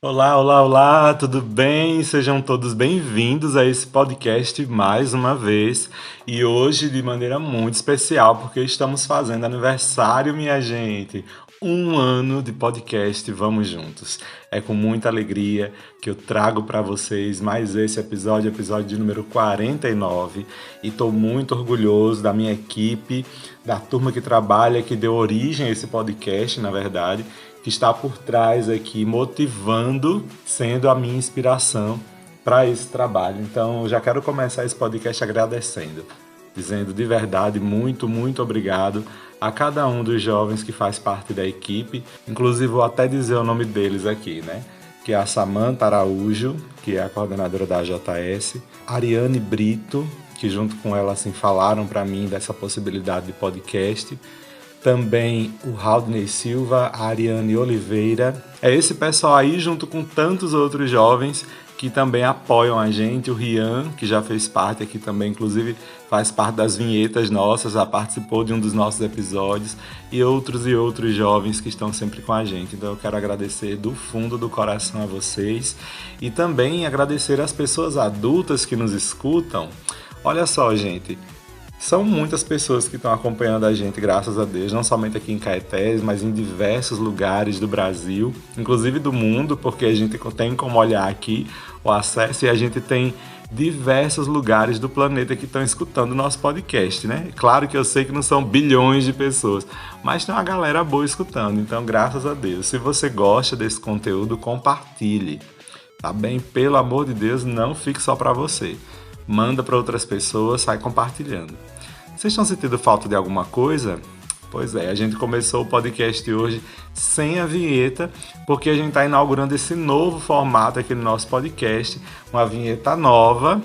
Olá, olá, olá, tudo bem? Sejam todos bem-vindos a esse podcast mais uma vez. E hoje de maneira muito especial, porque estamos fazendo aniversário, minha gente. 1 ano de podcast Vamos Juntos. É com muita alegria que eu trago para vocês mais esse episódio de número 49. E estou muito orgulhoso da minha equipe, da turma que trabalha, que deu origem a esse podcast, na verdade, que está por trás aqui, motivando, sendo a minha inspiração para esse trabalho. Então, eu já quero começar esse podcast agradecendo, dizendo de verdade muito, muito obrigado a cada um dos jovens que faz parte da equipe. Inclusive, vou até dizer o nome deles aqui, né? Que é a Samanta Araújo, que é a coordenadora da JS, Ariane Brito, que junto com ela assim falaram para mim dessa possibilidade de podcast. Também o Raudney Silva, a Ariane Oliveira. É esse pessoal aí, junto com tantos outros jovens que também apoiam a gente. O Rian, que já fez parte aqui também, inclusive faz parte das vinhetas nossas, já participou de um dos nossos episódios. E outros jovens que estão sempre com a gente. Então eu quero agradecer do fundo do coração a vocês. E também agradecer às pessoas adultas que nos escutam. Olha só, gente. São muitas pessoas que estão acompanhando a gente, graças a Deus, não somente aqui em Caetés, mas em diversos lugares do Brasil, inclusive do mundo, porque a gente tem como olhar aqui o acesso e a gente tem diversos lugares do planeta que estão escutando o nosso podcast, né? Claro que eu sei que não são bilhões de pessoas, mas tem uma galera boa escutando, então graças a Deus. Se você gosta desse conteúdo, compartilhe, tá bem? Pelo amor de Deus, não fique só para você. Manda para outras pessoas, sai compartilhando. Vocês estão sentindo falta de alguma coisa? Pois é, a gente começou o podcast hoje sem a vinheta, porque a gente está inaugurando esse novo formato aqui no nosso podcast, uma vinheta nova.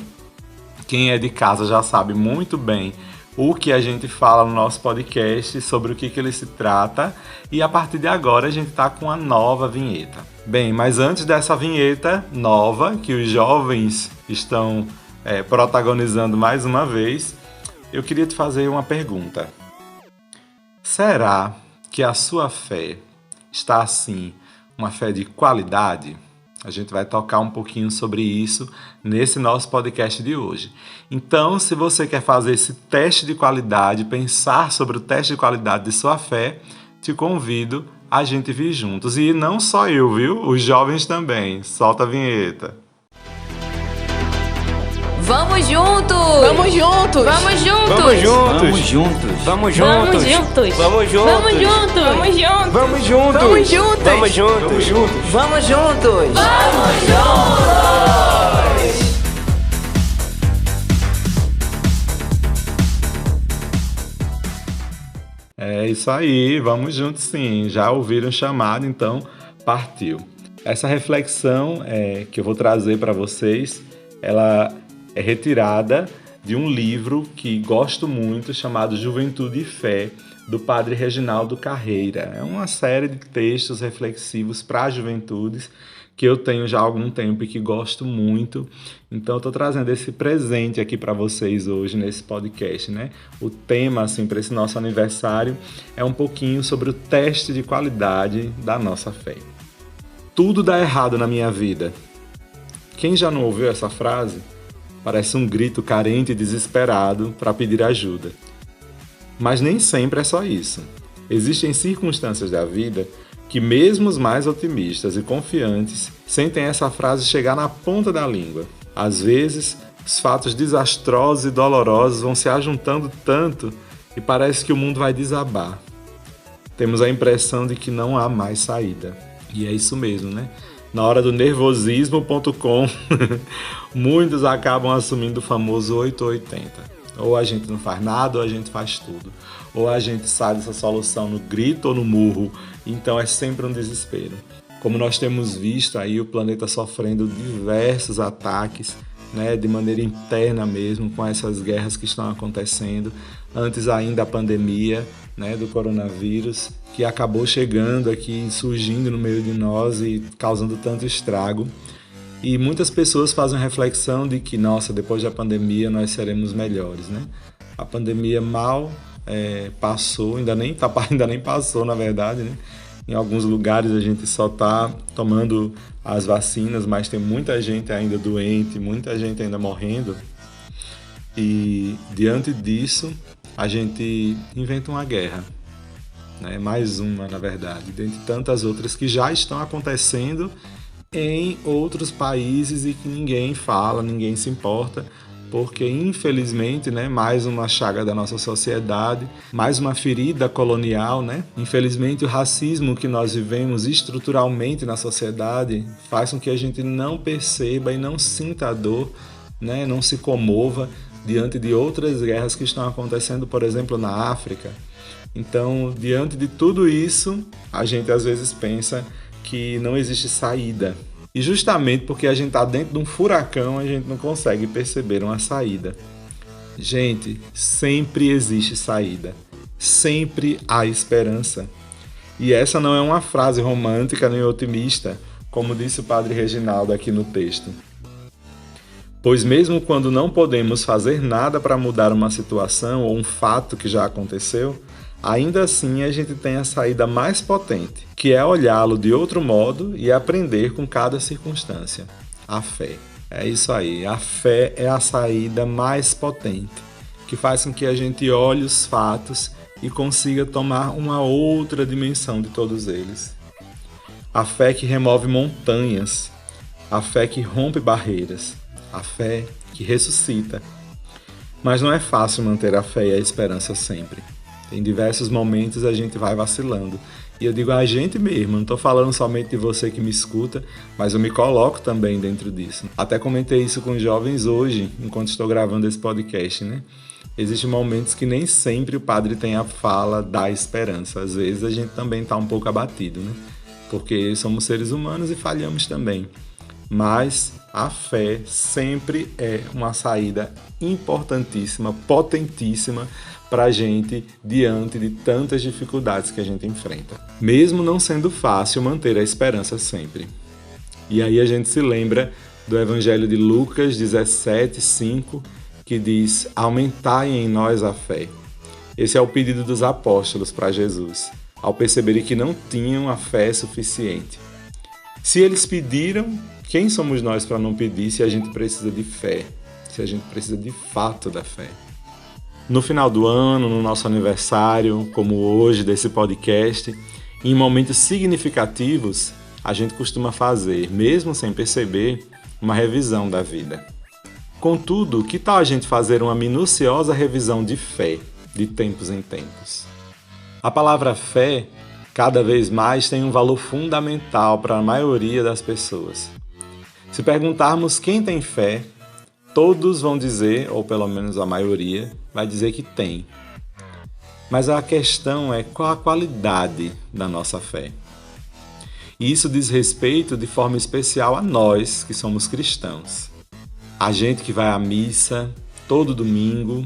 Quem é de casa já sabe muito bem o que a gente fala no nosso podcast, sobre o que ele se trata, e a partir de agora a gente está com uma nova vinheta. Bem, mas antes dessa vinheta nova, que os jovens estão protagonizando mais uma vez, eu queria te fazer uma pergunta. Será que a sua fé está assim, uma fé de qualidade? A gente vai tocar um pouquinho sobre isso nesse nosso podcast de hoje. Então, se você quer fazer esse teste de qualidade, pensar sobre o teste de qualidade de sua fé, te convido a gente vir juntos. E não só eu, viu? Os jovens também. Solta a vinheta. Vamos juntos! Vamos juntos! Vamos juntos! Vamos juntos! Vamos juntos! Vamos Vamos juntos! juntos! Vamos juntos! Vamos juntos! Vamos juntos! Vamos juntos! Vamos juntos! Vamos juntos! Vamos juntos! Vamos juntos! É isso aí, vamos juntos sim. Já ouviram o chamado, então partiu. Essa reflexão que eu vou trazer para vocês, ela é retirada de um livro que gosto muito, chamado Juventude e Fé, do padre Reginaldo Carreira. É uma série de textos reflexivos para as juventudes que eu tenho já há algum tempo e que gosto muito. Então eu estou trazendo esse presente aqui para vocês hoje nesse podcast, né? O tema, assim, para esse nosso aniversário é um pouquinho sobre o teste de qualidade da nossa fé. Tudo dá errado na minha vida. Quem já não ouviu essa frase? Parece um grito carente e desesperado para pedir ajuda. Mas nem sempre é só isso. Existem circunstâncias da vida que mesmo os mais otimistas e confiantes sentem essa frase chegar na ponta da língua. Às vezes, os fatos desastrosos e dolorosos vão se ajuntando tanto e parece que o mundo vai desabar. Temos a impressão de que não há mais saída. E é isso mesmo, né? Na hora do nervosismo.com, muitos acabam assumindo o famoso 880. Ou a gente não faz nada, ou a gente faz tudo. Ou a gente sai dessa solução no grito ou no murro. Então é sempre um desespero. Como nós temos visto aí, o planeta sofrendo diversos ataques, né, de maneira interna mesmo, com essas guerras que estão acontecendo. Antes ainda a pandemia, né, do coronavírus, que acabou chegando aqui, surgindo no meio de nós e causando tanto estrago. E muitas pessoas fazem reflexão de que, nossa, depois da pandemia nós seremos melhores, né? A pandemia mal passou, ainda nem passou, na verdade, né? Em alguns lugares a gente só está tomando as vacinas, mas tem muita gente ainda doente, muita gente ainda morrendo. E diante disso, a gente inventa uma guerra, né? Mais uma, na verdade, dentre tantas outras que já estão acontecendo em outros países e que ninguém fala, ninguém se importa, porque infelizmente, né, mais uma chaga da nossa sociedade, mais uma ferida colonial, né? Infelizmente o racismo que nós vivemos estruturalmente na sociedade faz com que a gente não perceba e não sinta a dor, né, não se comova diante de outras guerras que estão acontecendo, por exemplo, na África. Então, diante de tudo isso, a gente às vezes pensa que não existe saída. E justamente porque a gente está dentro de um furacão, a gente não consegue perceber uma saída. Gente, sempre existe saída. Sempre há esperança. E essa não é uma frase romântica nem otimista, como disse o Padre Reginaldo aqui no texto. Pois mesmo quando não podemos fazer nada para mudar uma situação ou um fato que já aconteceu, ainda assim a gente tem a saída mais potente, que é olhá-lo de outro modo e aprender com cada circunstância. A fé. É isso aí, a fé é a saída mais potente, que faz com que a gente olhe os fatos e consiga tomar uma outra dimensão de todos eles. A fé que remove montanhas, a fé que rompe barreiras, a fé que ressuscita. Mas não é fácil manter a fé e a esperança sempre. Em diversos momentos a gente vai vacilando. E eu digo a gente mesmo, não estou falando somente de você que me escuta, mas eu me coloco também dentro disso. Até comentei isso com os jovens hoje, enquanto estou gravando esse podcast, né? Existem momentos que nem sempre o padre tem a fala da esperança. Às vezes a gente também está um pouco abatido, né? Porque somos seres humanos e falhamos também. Mas a fé sempre é uma saída importantíssima, potentíssima para a gente diante de tantas dificuldades que a gente enfrenta. Mesmo não sendo fácil manter a esperança sempre. E aí a gente se lembra do Evangelho de Lucas 17:5, que diz: aumentai em nós a fé. Esse é o pedido dos apóstolos para Jesus, ao perceberem que não tinham a fé suficiente. Se eles pediram, quem somos nós para não pedir se a gente precisa de fé? Se a gente precisa de fato da fé? No final do ano, no nosso aniversário, como hoje desse podcast, em momentos significativos, a gente costuma fazer, mesmo sem perceber, uma revisão da vida. Contudo, que tal a gente fazer uma minuciosa revisão de fé, de tempos em tempos? A palavra fé, cada vez mais, tem um valor fundamental para a maioria das pessoas. Se perguntarmos quem tem fé, todos vão dizer, ou pelo menos a maioria, vai dizer que tem. Mas a questão é qual a qualidade da nossa fé. E isso diz respeito de forma especial a nós, que somos cristãos. A gente que vai à missa todo domingo,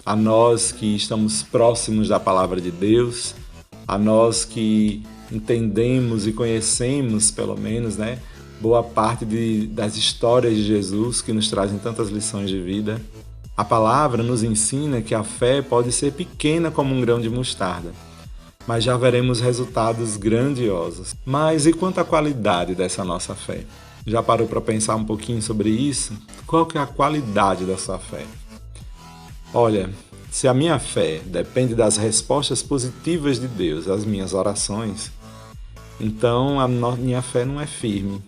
a nós que estamos próximos da palavra de Deus, a nós que entendemos e conhecemos, pelo menos, né, boa parte das histórias de Jesus que nos trazem tantas lições de vida. A palavra nos ensina que a fé pode ser pequena como um grão de mostarda, mas já veremos resultados grandiosos. Mas e quanto à qualidade dessa nossa fé? Já parou para pensar um pouquinho sobre isso? Qual que é a qualidade da sua fé? Olha, se a minha fé depende das respostas positivas de Deus às minhas orações, então a minha fé não é firme,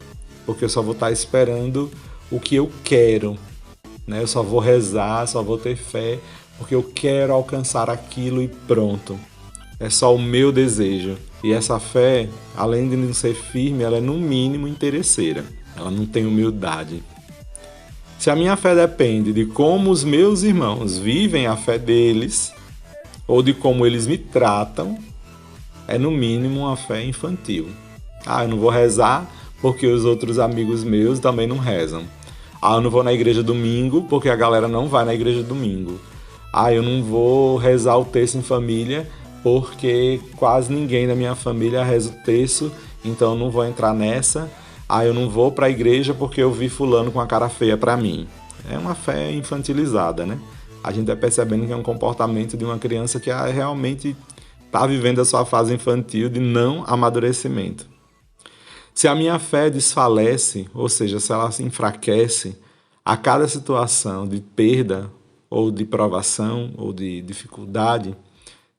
porque eu só vou estar esperando o que eu quero, né? Eu só vou rezar, só vou ter fé, porque eu quero alcançar aquilo e pronto. É só o meu desejo. E essa fé, além de não ser firme, ela é no mínimo interesseira. Ela não tem humildade. Se a minha fé depende de como os meus irmãos vivem a fé deles, ou de como eles me tratam, é no mínimo uma fé infantil. Eu não vou rezar porque os outros amigos meus também não rezam. Eu não vou na igreja domingo porque a galera não vai na igreja domingo. Eu não vou rezar o terço em família porque quase ninguém da minha família reza o terço, então eu não vou entrar nessa. Eu não vou para a igreja porque eu vi fulano com a cara feia para mim. É uma fé infantilizada, né? A gente vai percebendo que é um comportamento de uma criança que realmente está vivendo a sua fase infantil de não amadurecimento. Se a minha fé desfalece, ou seja, se ela se enfraquece a cada situação de perda ou de provação ou de dificuldade,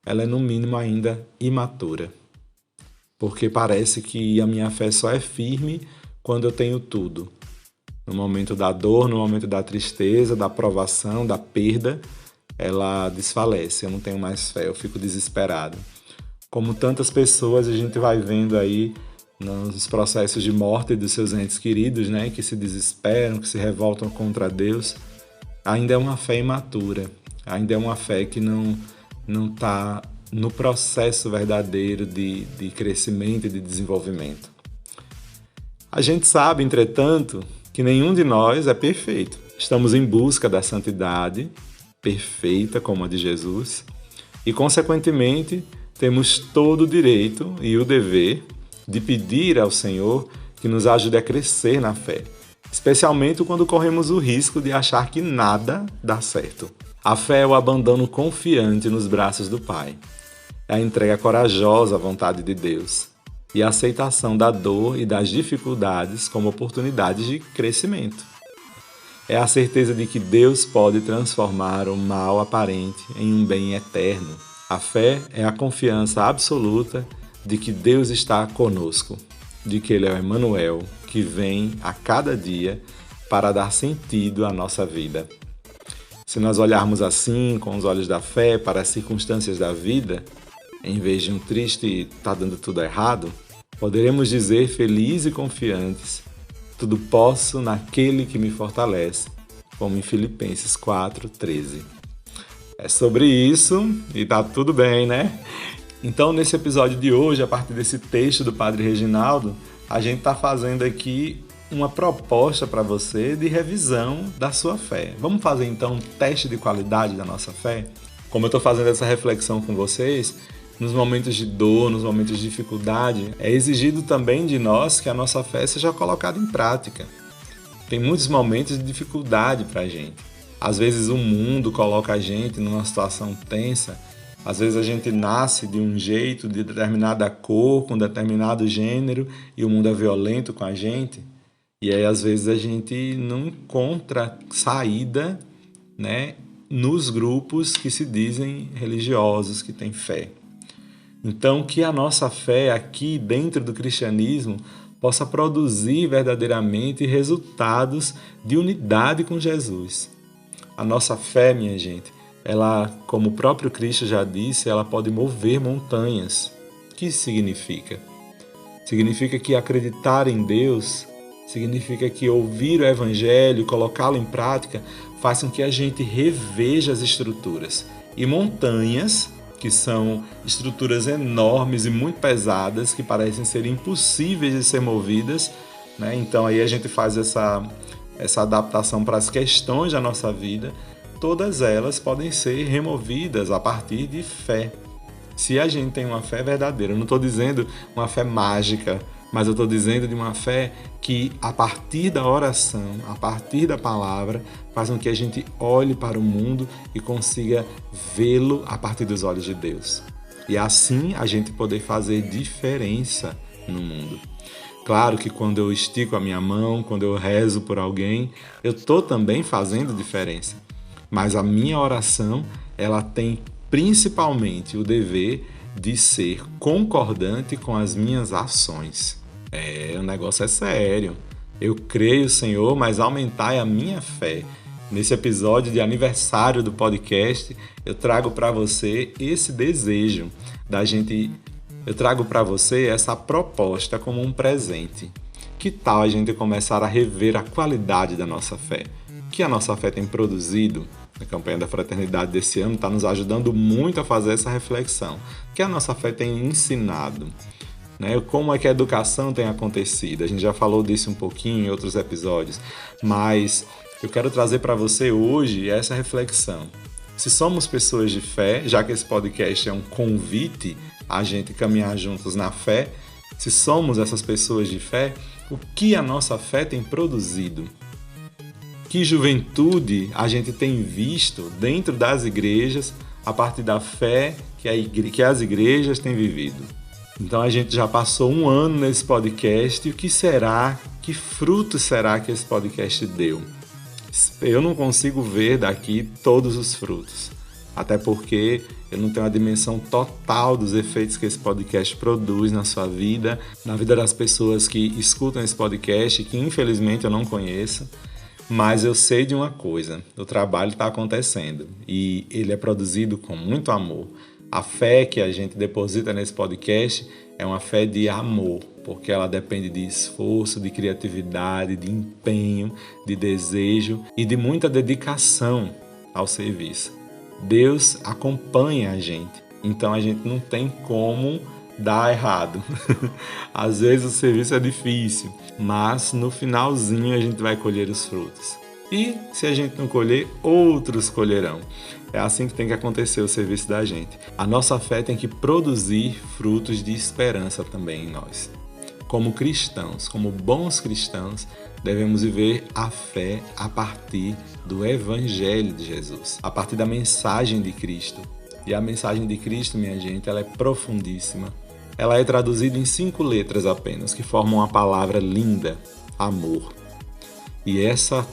ela é no mínimo ainda imatura. Porque parece que a minha fé só é firme quando eu tenho tudo. No momento da dor, no momento da tristeza, da provação, da perda, ela desfalece, eu não tenho mais fé, eu fico desesperado. Como tantas pessoas a gente vai vendo aí nos processos de morte dos seus entes queridos, né, que se desesperam, que se revoltam contra Deus, ainda é uma fé imatura, ainda é uma fé que não está no processo verdadeiro de crescimento e de desenvolvimento. A gente sabe, entretanto, que nenhum de nós é perfeito. Estamos em busca da santidade perfeita como a de Jesus e, consequentemente, temos todo o direito e o dever de pedir ao Senhor que nos ajude a crescer na fé, especialmente quando corremos o risco de achar que nada dá certo. A fé é o abandono confiante nos braços do Pai, é a entrega corajosa à vontade de Deus e a aceitação da dor e das dificuldades como oportunidades de crescimento. É a certeza de que Deus pode transformar o mal aparente em um bem eterno. A fé é a confiança absoluta de que Deus está conosco, de que Ele é o Emmanuel, que vem a cada dia para dar sentido à nossa vida. Se nós olharmos assim, com os olhos da fé, para as circunstâncias da vida, em vez de um triste "tá dando tudo errado", poderemos dizer felizes e confiantes: tudo posso naquele que me fortalece, como em Filipenses 4:13. É sobre isso e tá tudo bem, né? Então, nesse episódio de hoje, a partir desse texto do Padre Reginaldo, a gente está fazendo aqui uma proposta para você de revisão da sua fé. Vamos fazer então um teste de qualidade da nossa fé? Como eu estou fazendo essa reflexão com vocês, nos momentos de dor, nos momentos de dificuldade, é exigido também de nós que a nossa fé seja colocada em prática. Tem muitos momentos de dificuldade para a gente. Às vezes o mundo coloca a gente numa situação tensa. Às vezes a gente nasce de um jeito, de determinada cor, com determinado gênero, e o mundo é violento com a gente. E aí, às vezes, a gente não encontra saída, né, nos grupos que se dizem religiosos, que têm fé. Então, que a nossa fé aqui dentro do cristianismo possa produzir verdadeiramente resultados de unidade com Jesus. A nossa fé, minha gente, ela, como o próprio Cristo já disse, ela pode mover montanhas. O que isso significa? Significa que acreditar em Deus, significa que ouvir o Evangelho, colocá-lo em prática, faz com que a gente reveja as estruturas. E montanhas, que são estruturas enormes e muito pesadas, que parecem ser impossíveis de ser movidas, né? Então aí a gente faz essa adaptação para as questões da nossa vida. Todas elas podem ser removidas a partir de fé. Se a gente tem uma fé verdadeira, eu não estou dizendo uma fé mágica, mas eu estou dizendo de uma fé que, a partir da oração, a partir da palavra, faz com que a gente olhe para o mundo e consiga vê-lo a partir dos olhos de Deus. E assim a gente poder fazer diferença no mundo. Claro que quando eu estico a minha mão, quando eu rezo por alguém, eu estou também fazendo diferença. Mas a minha oração, ela tem principalmente o dever de ser concordante com as minhas ações. O negócio é sério. Eu creio, Senhor, mas aumentai a minha fé. Nesse episódio de aniversário do podcast, eu trago para você esse desejo da gente... Eu trago para você essa proposta como um presente. Que tal a gente começar a rever a qualidade da nossa fé? O que a nossa fé tem produzido? A campanha da Fraternidade desse ano está nos ajudando muito a fazer essa reflexão. O que a nossa fé tem ensinado? Né? Como é que a educação tem acontecido? A gente já falou disso um pouquinho em outros episódios, mas eu quero trazer para você hoje essa reflexão. Se somos pessoas de fé, já que esse podcast é um convite a gente caminhar juntos na fé, se somos essas pessoas de fé, o que a nossa fé tem produzido? Que juventude a gente tem visto dentro das igrejas a partir da fé que as igrejas têm vivido. Então a gente já passou um ano nesse podcast e o que será, que fruto será que esse podcast deu? Eu não consigo ver daqui todos os frutos, até porque eu não tenho a dimensão total dos efeitos que esse podcast produz na sua vida, na vida das pessoas que escutam esse podcast, que infelizmente eu não conheço, mas eu sei de uma coisa, o trabalho está acontecendo e ele é produzido com muito amor. A fé que a gente deposita nesse podcast é uma fé de amor, porque ela depende de esforço, de criatividade, de empenho, de desejo e de muita dedicação ao serviço. Deus acompanha a gente, então a gente não tem como dar errado. Às vezes o serviço é difícil, mas no finalzinho a gente vai colher os frutos. E se a gente não colher, outros colherão. É assim que tem que acontecer o serviço da gente. A nossa fé tem que produzir frutos de esperança também em nós. Como cristãos, como bons cristãos, devemos viver a fé a partir do Evangelho de Jesus, a partir da mensagem de Cristo. E a mensagem de Cristo, minha gente, ela é profundíssima. Ela é traduzida em 5 letras apenas, que formam uma palavra linda: amor. E essa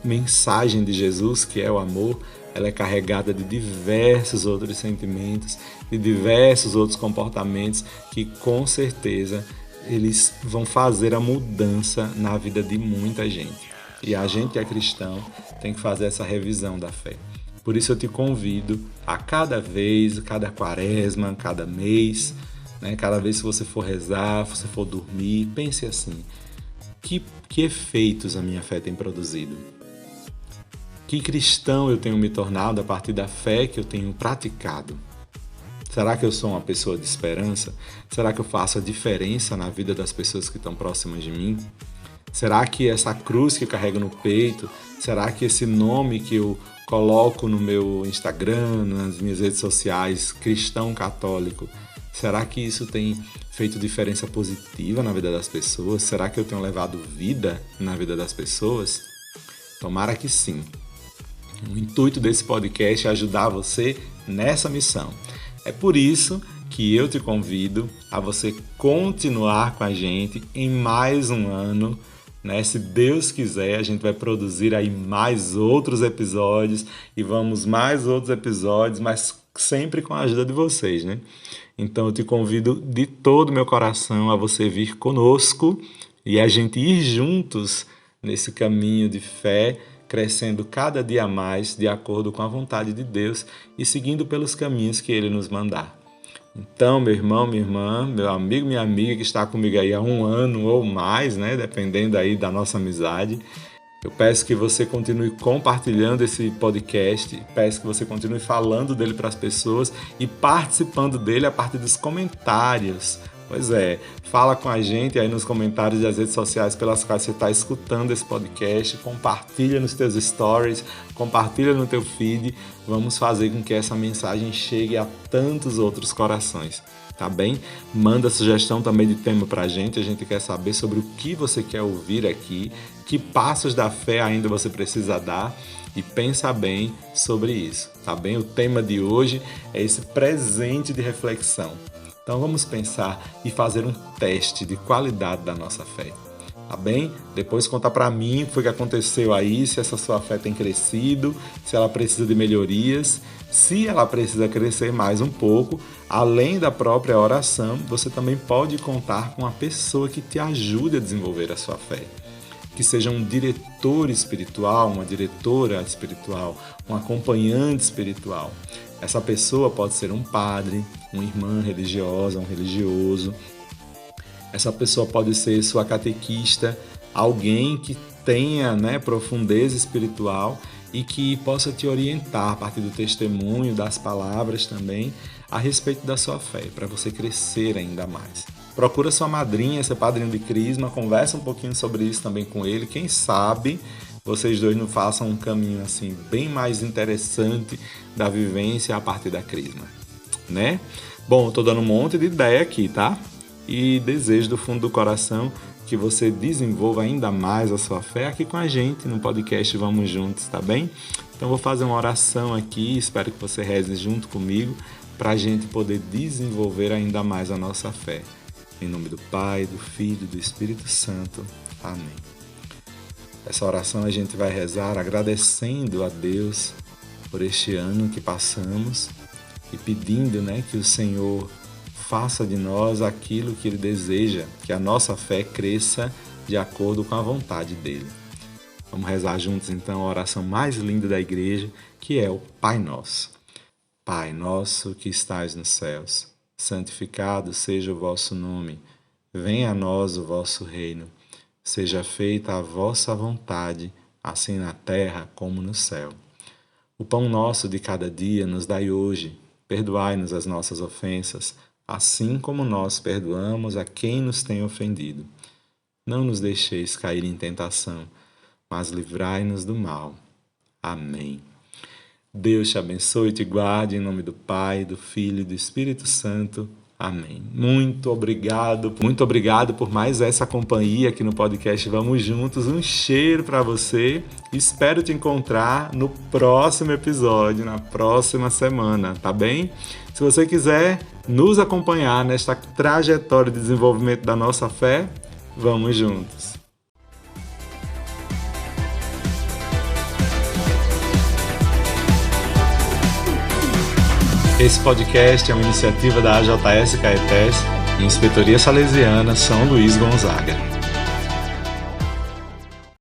mensagem de Jesus, que é o amor, ela é carregada de diversos outros sentimentos, de diversos outros comportamentos que com certeza eles vão fazer a mudança na vida de muita gente. E a gente que é cristão tem que fazer essa revisão da fé. Por isso eu te convido a cada vez, cada quaresma, cada mês, cada vez que você for rezar, se você for dormir, pense assim: que efeitos a minha fé tem produzido? Que cristão eu tenho me tornado a partir da fé que eu tenho praticado? Será que eu sou uma pessoa de esperança? Será que eu faço a diferença na vida das pessoas que estão próximas de mim? Será que essa cruz que eu carrego no peito, será que esse nome que eu coloco no meu Instagram, nas minhas redes sociais, cristão católico, será que isso tem feito diferença positiva na vida das pessoas? Será que eu tenho levado vida na vida das pessoas? Tomara que sim. O intuito desse podcast é ajudar você nessa missão. É por isso que eu te convido a você continuar com a gente em mais um ano. Se Deus quiser, a gente vai produzir aí mais outros episódios e vamos mais outros episódios, mas sempre com a ajuda de vocês, Então eu te convido de todo o meu coração a você vir conosco e a gente ir juntos nesse caminho de fé, crescendo cada dia mais de acordo com a vontade de Deus e seguindo pelos caminhos que Ele nos mandar. Então, meu irmão, minha irmã, meu amigo, minha amiga que está comigo aí há um ano ou mais, dependendo aí da nossa amizade, eu peço que você continue compartilhando esse podcast, peço que você continue falando dele para as pessoas e participando dele a partir dos comentários. Pois é, fala com a gente aí nos comentários das redes sociais pelas quais você está escutando esse podcast, compartilha nos teus stories, compartilha no teu feed, vamos fazer com que essa mensagem chegue a tantos outros corações, tá bem? Manda sugestão também de tema pra gente quer saber sobre o que você quer ouvir aqui, que passos da fé ainda você precisa dar e pensa bem sobre isso, tá bem? O tema de hoje é esse presente de reflexão. Então vamos pensar e fazer um teste de qualidade da nossa fé, tá bem? Depois conta pra mim o que foi que aconteceu aí, se essa sua fé tem crescido, se ela precisa de melhorias, se ela precisa crescer mais um pouco. Além da própria oração, você também pode contar com uma pessoa que te ajude a desenvolver a sua fé. Que seja um diretor espiritual, uma diretora espiritual, um acompanhante espiritual. Essa pessoa pode ser um padre, uma irmã religiosa, um religioso. Essa pessoa pode ser sua catequista, alguém que tenha profundeza espiritual e que possa te orientar a partir do testemunho, das palavras também, a respeito da sua fé, para você crescer ainda mais. Procura sua madrinha, seu padrinho de crisma, conversa um pouquinho sobre isso também com ele. Quem sabe vocês dois não façam um caminho assim bem mais interessante da vivência a partir da crisma, Bom, eu tô dando um monte de ideia aqui, tá? E desejo do fundo do coração que você desenvolva ainda mais a sua fé aqui com a gente no podcast Vamos Juntos, tá bem? Então vou fazer uma oração aqui, espero que você reze junto comigo para a gente poder desenvolver ainda mais a nossa fé. Em nome do Pai, do Filho e do Espírito Santo. Amém. Essa oração a gente vai rezar agradecendo a Deus por este ano que passamos e pedindo, que o Senhor faça de nós aquilo que Ele deseja, que a nossa fé cresça de acordo com a vontade dEle. Vamos rezar juntos então a oração mais linda da igreja, que é o Pai Nosso. Pai nosso que estais nos céus, santificado seja o vosso nome. Venha a nós o vosso reino. Seja feita a vossa vontade, assim na terra como no céu. O pão nosso de cada dia nos dai hoje. Perdoai-nos as nossas ofensas, assim como nós perdoamos a quem nos tem ofendido. Não nos deixeis cair em tentação, mas livrai-nos do mal. Amém. Deus te abençoe e te guarde em nome do Pai, do Filho e do Espírito Santo. Amém. Muito obrigado por mais essa companhia aqui no podcast Vamos Juntos. Um cheiro para você. Espero te encontrar no próximo episódio, na próxima semana, tá bem? Se você quiser nos acompanhar nesta trajetória de desenvolvimento da nossa fé, vamos juntos. Esse podcast é uma iniciativa da AJS Caetés e Inspetoria Salesiana São Luís Gonzaga.